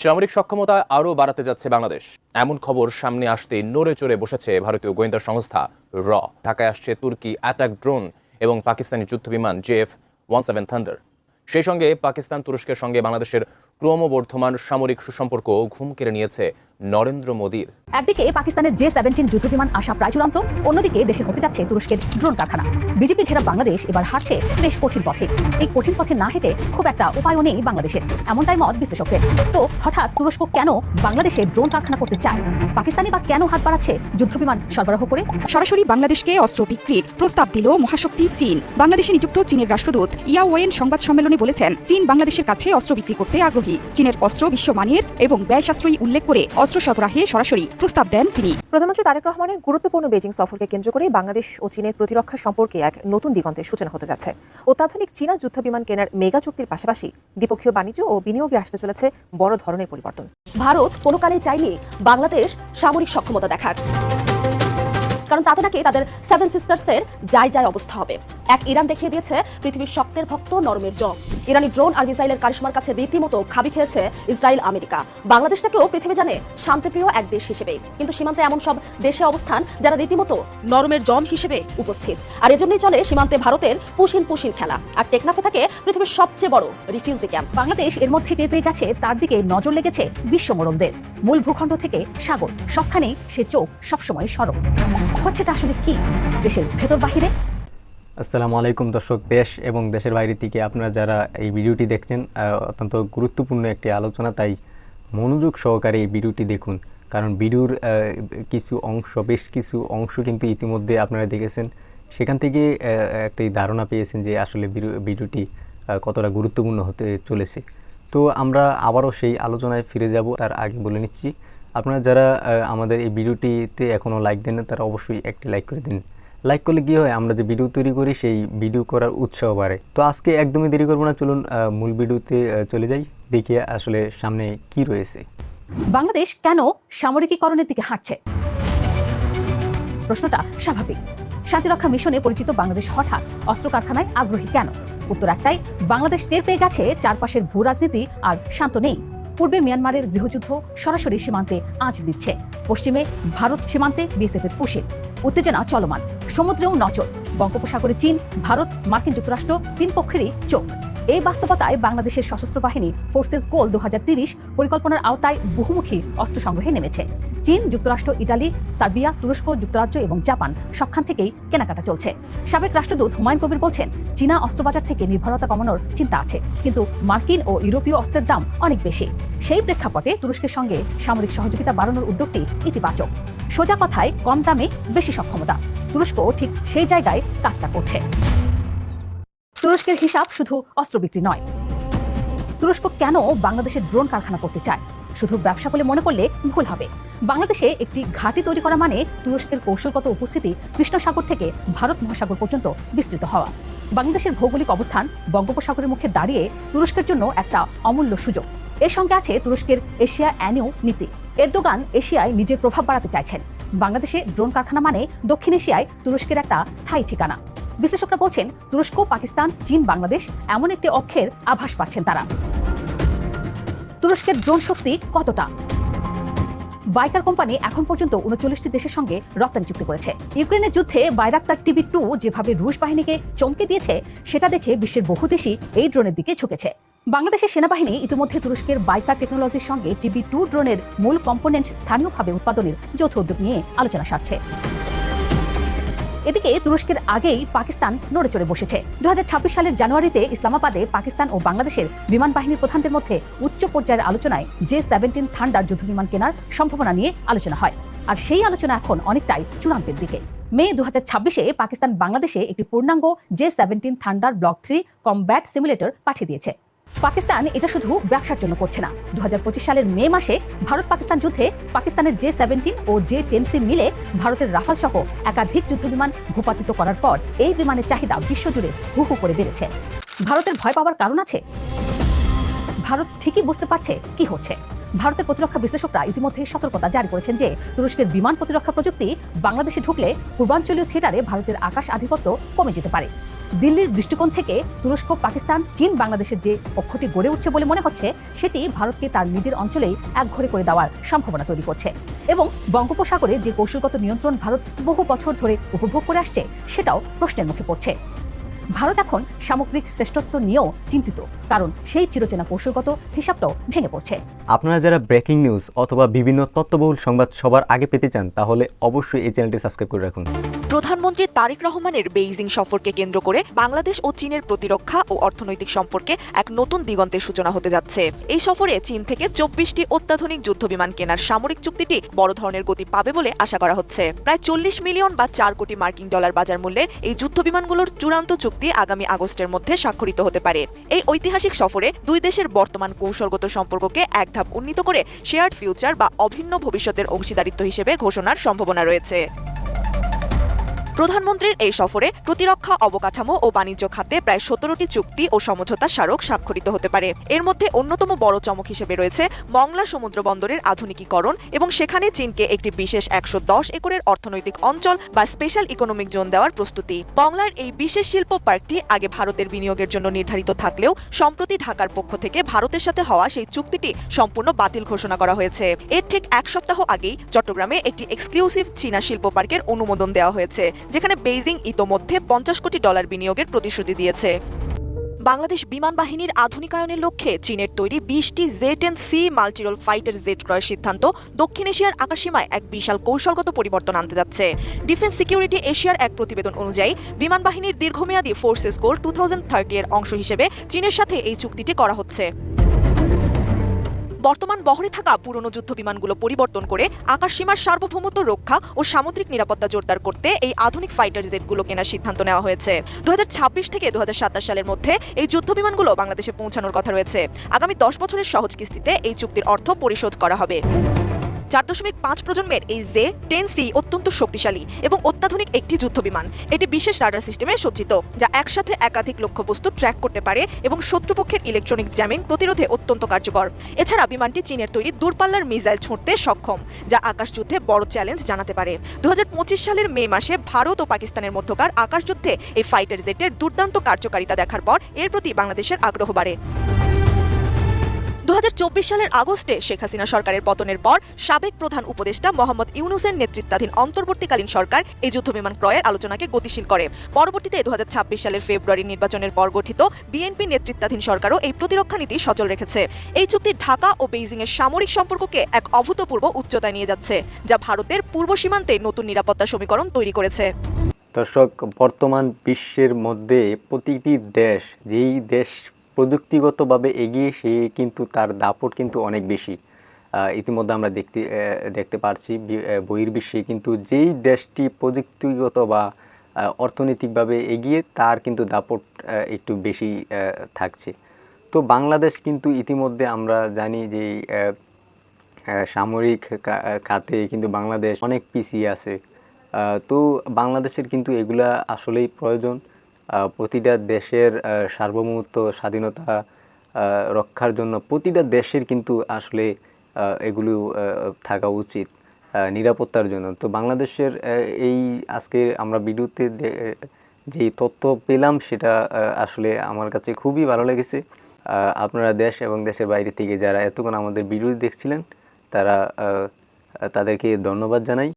সামরিক সক্ষমতা আরও বাড়াতে যাচ্ছে বাংলাদেশ, এমন খবর সামনে আসতে নড়ে চড়ে বসেছে ভারতীয় গোয়েন্দা সংস্থা র। ঢাকায় আসছে তুর্কি অ্যাটাক ড্রোন এবং পাকিস্তানি যুদ্ধবিমান JF-17 থান্ডার। সেই সঙ্গে পাকিস্তান তুরস্কের সঙ্গে বাংলাদেশের ক্রমবর্ধমান সামরিক সুসম্পর্ক ঘুম কেড়ে নিয়েছে নরেন্দ্র মোদীর। একদিকে পাকিস্তানের J-17 যুদ্ধবিমান আসা প্রায় চূড়ান্ত, অন্যদিকে দেশে হতে যাচ্ছে তুরস্কের ড্রোন কারখানা। বিজেপি ঘেরা বাংলাদেশ এবার হাঁটছে বেশ কঠিন পথে। এই কঠিন পথে না হেঁটে খুব একটা উপায়ও নেই বাংলাদেশের, এমনটাই মত বিশ্লেষকদের। তো হঠাৎ তুরস্ক কেন বাংলাদেশে ড্রোন কারখানা করতে চায়? পাকিস্তানি বা কেন হাত বাড়াচ্ছে যুদ্ধবিমান সরবরাহ করে? সরাসরি বাংলাদেশকে অস্ত্র বিক্রির প্রস্তাব দিল মহাশক্তি চীন। বাংলাদেশে নিযুক্ত চীনের রাষ্ট্রদূত ইয়া ওয়েন সংবাদ সম্মেলনে বলেছেন, চীন বাংলাদেশের কাছে অস্ত্র বিক্রি করতে আগ্রহী। চীনের অস্ত্র বিশ্বমানের এবং ব্যয় সাশ্রয়ী উল্লেখ করে অস্ত্র সরবরাহে সরাসরি প্রস্তাব দেন তিনি। প্রধানমন্ত্রী তারেক রহমানের গুরুত্বপূর্ণ বেজিং সফরকে কেন্দ্র করে বাংলাদেশ ও চীনের প্রতিরক্ষা সম্পর্কে এক নতুন দিগন্তের সূচনা হতে যাচ্ছে। অত্যাধুনিক চীনা যুদ্ধবিমান কেনার মেগা চুক্তির পাশাপাশি দ্বিপক্ষীয় বাণিজ্য ও বিনিয়োগে আসতে চলেছে বড় ধরনের পরিবর্তন। ভারত কোনো কালে চাইলে বাংলাদেশ সামরিক সক্ষমতা দেখাক, কারণ তাতে নাকি তাদের 7 সিস্টার্সের যায় অবস্থা হবে। এক ইরান দেখিয়ে দিয়েছে পৃথিবীর শক্তের ভক্ত নরমের জম। ইরানি ড্রোন আর মিসাইলের কারিশমার কাছে রীতিমতো খাবি খেয়েছে ইসরায়েল আমেরিকা। বাংলাদেশটাকেও পৃথিবী জানে শান্তিপ্রিয় এক দেশ হিসেবে, কিন্তু সীমান্তে এমন সব দেশে অবস্থান যারা রীতিমতো নরমের জম হিসেবে উপস্থিত। আর এজন্যই চলে সীমান্তে ভারতের পুশিন খেলা। আর টেকনাফে থাকে পৃথিবীর সবচেয়ে বড় রিফিউজি ক্যাম্প। বাংলাদেশ এর মধ্যে টের পেয়ে গেছে, তার দিকে নজর লেগেছে বিশ্বমোড়লদের। মূল ভূখণ্ড থেকে সাগর, সবখানেই সে চোখ সবসময় সরব। হচ্ছেটা আসলে কি দেশের ভেতর বাহিরে? আসসালামু আলাইকুম দর্শক, দেশ এবং দেশের বাইরে থেকে আপনারা যারা এই ভিডিওটি দেখছেন, অত্যন্ত গুরুত্বপূর্ণ একটি আলোচনা, তাই মনোযোগ সহকারে এই ভিডিওটি দেখুন। কারণ ভিডিওর বেশ কিছু অংশ কিন্তু ইতিমধ্যে আপনারা দেখেছেন, সেখান থেকে একটি ধারণা পেয়েছেন যে আসলে ভিডিওটি কতটা গুরুত্বপূর্ণ হতে চলেছে। তো আমরা আবারও সেই আলোচনায় ফিরে যাব। তার আগে বলে নিচ্ছি, আপনারা যারা আমাদের এই ভিডিওটিতে এখনও লাইক দেন না, তারা অবশ্যই একটি লাইক করে দিন। লাইক করলে কী হয়, আমরা যে ভিডিও তৈরি করি সেই ভিডিও করার উৎসাহ বাড়ে। তো আজকে একদমই দেরি করবো না, চলুন মূল ভিডিওতে চলে যাই, দেখি আসলে সামনে কি রয়েছে। বাংলাদেশ কেন সামরিকীকরণের দিকে হাঁটছে? প্রশ্নটা স্বাভাবিক। শান্তিরক্ষা মিশনে পরিচিত বাংলাদেশ হঠাৎ অস্ত্র কারখানায় আগ্রহী কেন? উত্তর একটাই, বাংলাদেশ টের পেয়ে গেছে চারপাশের ভূ রাজনীতি আর শান্ত নেই। পূর্বে মিয়ানমারের গৃহযুদ্ধ সরাসরি সীমান্তে আঁচ দিচ্ছে, পশ্চিমে ভারত সীমান্তে বিএসএফের পুশিন, উত্তেজনা চলমান, সমুদ্রেও নজর, বঙ্গোপসাগরে চীন, ভারত, মার্কিন যুক্তরাষ্ট্র, তিন পক্ষেরই চোখ। এই বাস্তবতায় বাংলাদেশের সশস্ত্র বাহিনী ফোর্সেস গোল 2030 পরিকল্পনার আওতায় বহুমুখী অস্ত্র সংগ্রহে নেমেছে। চীন, যুক্তরাষ্ট্র, ইটালি, সার্বিয়া, তুরস্ক, যুক্তরাজ্য এবং জাপান সবখান থেকেই কেনাকাটা চলছে। সাবেক রাষ্ট্রদূত হুমায়ুন কবির বলছেন, চীনা অস্ত্রবাজার থেকে নির্ভরতা কমানোর চিন্তা আছে, কিন্তু মার্কিন ও ইউরোপীয় অস্ত্রের দাম অনেক বেশি। সেই প্রেক্ষাপটে তুরস্কের সঙ্গে সামরিক সহযোগিতা বাড়ানোর উদ্যোগটি ইতিবাচক। সোজা কথায় কম দামে বেশি সক্ষমতা। তুরস্ক ঠিক সেই জায়গায় কাজটা করছে। তুরস্কের হিসাব শুধু অস্ত্র বিক্রি নয়। তুরস্ক কেন বাংলাদেশের ড্রোন কারখানা করতে চায়? শুধু ব্যবসা বলে মনে করলে ভুল হবে। বাংলাদেশে একটি ঘাঁটি তৈরি করা মানে তুরস্কের কৌশলগত উপস্থিতি কৃষ্ণ সাগর থেকে ভারত মহাসাগর পর্যন্ত বিস্তৃত হওয়া। বাংলাদেশের ভৌগোলিক অবস্থান বঙ্গোপসাগরের মুখে দাঁড়িয়ে তুরস্কের জন্য একটা অমূল্য সুযোগ। এর সঙ্গে আছে তুরস্কের এশিয়া অ্যানিউ নীতি। এরদোগান এশিয়ায় নিজের প্রভাব বাড়াতে চাইছেন। বাংলাদেশে ড্রোন কারখানা মানে দক্ষিণ এশিয়ায় তুরস্কের একটা স্থায়ী ঠিকানা। বিশ্লেষকরা বলছেন, তুরস্ক, পাকিস্তান, চীন, বাংলাদেশ এমন একটি অক্ষের আভাস পাচ্ছেন তারা। তুরস্কের ড্রোন শক্তি কতটা? বাইকার কোম্পানি এখন পর্যন্ত 39টি দেশের সঙ্গে রপ্তানি চুক্তি করেছে। ইউক্রেনের যুদ্ধে বাইরাক্তার TB2 যেভাবে রুশ বাহিনীকে চমকে দিয়েছে, সেটা দেখে বিশ্বের বহু দেশই এই ড্রোনের দিকে ঝুঁকেছে। বাংলাদেশের সেনাবাহিনী ইতিমধ্যে তুরস্কের বাইকার টেকনোলজির সঙ্গে TB2 ড্রোনের মূল কম্পোনেন্ট স্থানীয়ভাবে উৎপাদনের যৌথ উদ্যোগ নিয়ে আলোচনা সারছে। এদিকে তুরস্কের আগেই পাকিস্তান নড়ে চড়ে বসেছে। 2026 সালের জানুয়ারিতে ইসলামাবাদে পাকিস্তান ও বাংলাদেশের বিমান বাহিনীর প্রধানদের মধ্যে উচ্চ পর্যায়ের আলোচনায় J-17 থান্ডার যুদ্ধবিমান কেনার সম্ভাবনা নিয়ে আলোচনা হয়। আর সেই আলোচনা এখন অনেকটাই চূড়ান্তের দিকে। মে 2026-এ পাকিস্তান বাংলাদেশে একটি পূর্ণাঙ্গ J-17 thunder block 3 combat simulator পাঠিয়ে দিয়েছে। পাকিস্তান এটা শুধু ব্যবসার জন্য করছে না। 2025 সালের মে মাসে ভারত পাকিস্তান যুদ্ধে পাকিস্তানের J-17 ও J-10C মিলে ভারতের রাফাল সহ একাধিক যুদ্ধবিমান ভূপাতিত করার পর এই বিমানের চাহিদা বিশ্বজুড়ে হু হু করে বেড়েছে। ভারতের ভয় পাওয়ার কারণ আছে? ভারত ঠিকই বুঝতে পারছে কি হচ্ছে। ভারতের প্রতিরক্ষা বিশ্লেষকরা ইতিমধ্যে সতর্কতা জারি করেছেন যে তুরস্কের বিমান প্রতিরক্ষা প্রযুক্তি বাংলাদেশে ঢুকলে পূর্বাঞ্চলীয় থিয়েটারে ভারতের আকাশ আধিপত্য কমে যেতে পারে। দিল্লির দৃষ্টিকোণ থেকে তুরস্ক, পাকিস্তান, চীন, বাংলাদেশের যে অক্ষটি গড়ে উঠছে বলে মনে হচ্ছে, সেটি ভারতকে তার নিজের অঞ্চলেই একঘরে করে দেওয়ার সম্ভাবনা তৈরি করছে এবং বঙ্গোপসাগরে যে কৌশলগত নিয়ন্ত্রণ ভারত বহু বছর ধরে উপভোগ করে আসছে, সেটাও প্রশ্নের মুখে পড়ছে। ভারত এখন সামগ্রিক শ্রেষ্ঠত্ব নিয়েও চিন্তিত, কারণ সেই চিরচেনা কৌশলগত হিসাবটাও ভেঙে পড়ছে। আপনারা যারা ব্রেকিং নিউজ অথবা বিভিন্ন তথ্যবহুল সংবাদ সবার আগে পেতে চান, তাহলে অবশ্যই এই চ্যানেলটি সাবস্ক্রাইব করে রাখুন। প্রধানমন্ত্রী তারেক রহমানের বেইজিং সফরকে কেন্দ্র করে বাংলাদেশ ও চীনের প্রতিরক্ষা ও অর্থনৈতিক সম্পর্কে এক নতুন দিগন্তের সূচনা হতে যাচ্ছে। এই সফরে চীন থেকে 24টি অত্যাধুনিক যুদ্ধবিমান কেনার সামরিক চুক্তিটি বড় ধরনের গতি পাবে বলে আশা করা হচ্ছে। প্রায় 40 মিলিয়ন বা 4 কোটি মার্কিন ডলার বাজার মূল্যের এই যুদ্ধবিমানগুলোর চূড়ান্ত চুক্তি আগামী আগস্টের মধ্যে স্বাক্ষরিত হতে পারে। এই ঐতিহাসিক সফরে দুই দেশের বর্তমান কৌশলগত সম্পর্ককে এক ধাপ উন্নীত করে শেয়ার্ড ফিউচার বা অভিন্ন ভবিষ্যতের অংশীদারিত্ব হিসেবে ঘোষণার সম্ভাবনা রয়েছে। প্রধানমন্ত্রীর এই সফরে প্রতিরক্ষা, অবকাঠামো ও বাণিজ্য খাতে প্রায় 17টি চুক্তি ও সমঝোতা স্মারক স্বাক্ষরিত হতে পারে। এর মধ্যে অন্যতম বড় চমক হিসেবে রয়েছে মংলা সমুদ্র বন্দরের আধুনিকীকরণ এবং সেখানে চীনকে একটি বিশেষ 110 একরের অর্থনৈতিক অঞ্চল বা স্পেশাল ইকোনমিক জোন দেওয়ার প্রস্তুতি। মংলার এই বিশেষ শিল্প পার্কটি আগে ভারতের বিনিয়োগের জন্য নির্ধারিত থাকলেও সম্প্রতি ঢাকার পক্ষ থেকে ভারতের সাথে হওয়া সেই চুক্তিটি সম্পূর্ণ বাতিল ঘোষণা করা হয়েছে। এর ঠিক এক সপ্তাহ আগেই চট্টগ্রামে একটি এক্সক্লুসিভ চীনা শিল্প পার্কের অনুমোদন দেওয়া হয়েছে, যেখানে বেইজিং ইতোমধ্যে $50 কোটি বিনিয়োগের প্রতিশ্রুতি দিয়েছে। বাংলাদেশ বিমান বাহিনীর আধুনিকায়নের লক্ষ্যে চীনের তৈরি 20টি Z-10C মাল্টিরোল ফাইটার জেট ক্রয়ের সিদ্ধান্ত দক্ষিণ এশিয়ার আকাশসীমায় এক বিশাল কৌশলগত পরিবর্তন আনতে যাচ্ছে। ডিফেন্স সিকিউরিটি এশিয়ার এক প্রতিবেদন অনুযায়ী বিমান বাহিনীর দীর্ঘমেয়াদী ফোর্সেস গোল 2030 এর অংশ হিসেবে চীনের সাথে এই চুক্তিটি করা হচ্ছে। বর্তমান বহরে থাকা পুরনো যুদ্ধ বিমানগুলো পরিবর্তন করে আকাশসীমার সার্বভৌমত্ব রক্ষা ও সামুদ্রিক নিরাপত্তা জোরদার করতে এই আধুনিক ফাইটার জেটগুলো কেনার সিদ্ধান্ত নেওয়া হয়েছে। 2026 থেকে 2027 সালের মধ্যে এই যুদ্ধ বিমানগুলো বাংলাদেশে পৌঁছানোর কথা রয়েছে। আগামী 10 বছরের সহজ কিস্তিতে এই চুক্তির অর্থ পরিশোধ করা হবে। 4.5 প্রজন্মের এই Z-10C অত্যন্ত শক্তিশালী এবং অত্যাধুনিক একটি যুদ্ধবিমান। এটি বিশেষ রাডার সিস্টেমে সজ্জিত, যা একসাথে একাধিক লক্ষ্যবস্তু ট্র্যাক করতে পারে এবং শত্রুপক্ষের ইলেকট্রনিক জ্যামিং প্রতিরোধে অত্যন্ত কার্যকর। এছাড়া বিমানটি চীনের তৈরি দূরপাল্লার মিসাইল ছুঁড়তে সক্ষম, যা আকাশযুদ্ধে বড় চ্যালেঞ্জ জানাতে পারে। 2025 সালের মে মাসে ভারত ও পাকিস্তানের মধ্যকার আকাশযুদ্ধে এই ফাইটার জেটের দুর্দান্ত কার্যকারিতা দেখার পর এর প্রতি বাংলাদেশের আগ্রহ বাড়ে। 2024 সালের আগস্টে শেখ হাসিনা সরকারের পতনের পর সাবেক প্রধান উপদেষ্টা মোহাম্মদ ইউনূসের নেতৃত্বাধীন অন্তর্বর্তীকালীন সরকার এই যুদ্ধবিমান ক্রয়ের আলোচনাকে গতিশীল করে। পরবর্তীতে 2026 সালের ফেব্রুয়ারি নির্বাচনের পর গঠিত বিএনপি নেতৃত্বাধীন সরকারও এই প্রতিরক্ষা নীতি সচল রেখেছে। এই চুক্তি ঢাকা ও বেইজিং এর সামরিক সম্পর্ককে এক অভূতপূর্ব উচ্চতায় নিয়ে যাচ্ছে, যা ভারতের পূর্ব সীমান্তে নতুন নিরাপত্তা সমীকরণ তৈরি করেছে। দর্শক, বর্তমান বিশ্বের মধ্যে প্রতিটি দেশ, যেই দেশ প্রযুক্তিগতভাবে এগিয়ে, সে কিন্তু তার দাপট কিন্তু অনেক বেশি। ইতিমধ্যে আমরা দেখতে পারছি বহির্বিশ্বে কিন্তু যেই দেশটি প্রযুক্তিগত বা অর্থনৈতিকভাবে এগিয়ে, তার কিন্তু দাপট একটু বেশি থাকছে। তো বাংলাদেশ কিন্তু ইতিমধ্যে আমরা জানি যে সামরিক খাতে কিন্তু বাংলাদেশ অনেক পিছিয়ে আছে। তো বাংলাদেশের কিন্তু এগুলা আসলেই প্রয়োজন। প্রতিটা দেশের সার্বভৌমত্ব, স্বাধীনতা রক্ষার জন্য প্রতিটা দেশের কিন্তু আসলে এগুলো থাকা উচিত নিরাপত্তার জন্য। তো বাংলাদেশের এই আজকে আমরা ভিডিওতে যেই তথ্য পেলাম, সেটা আসলে আমার কাছে খুবই ভালো লেগেছে। আপনারা দেশ এবং দেশের বাইরে থেকে যারা এতক্ষণ আমাদের ভিডিও দেখছিলেন, তাদেরকে ধন্যবাদ জানাই।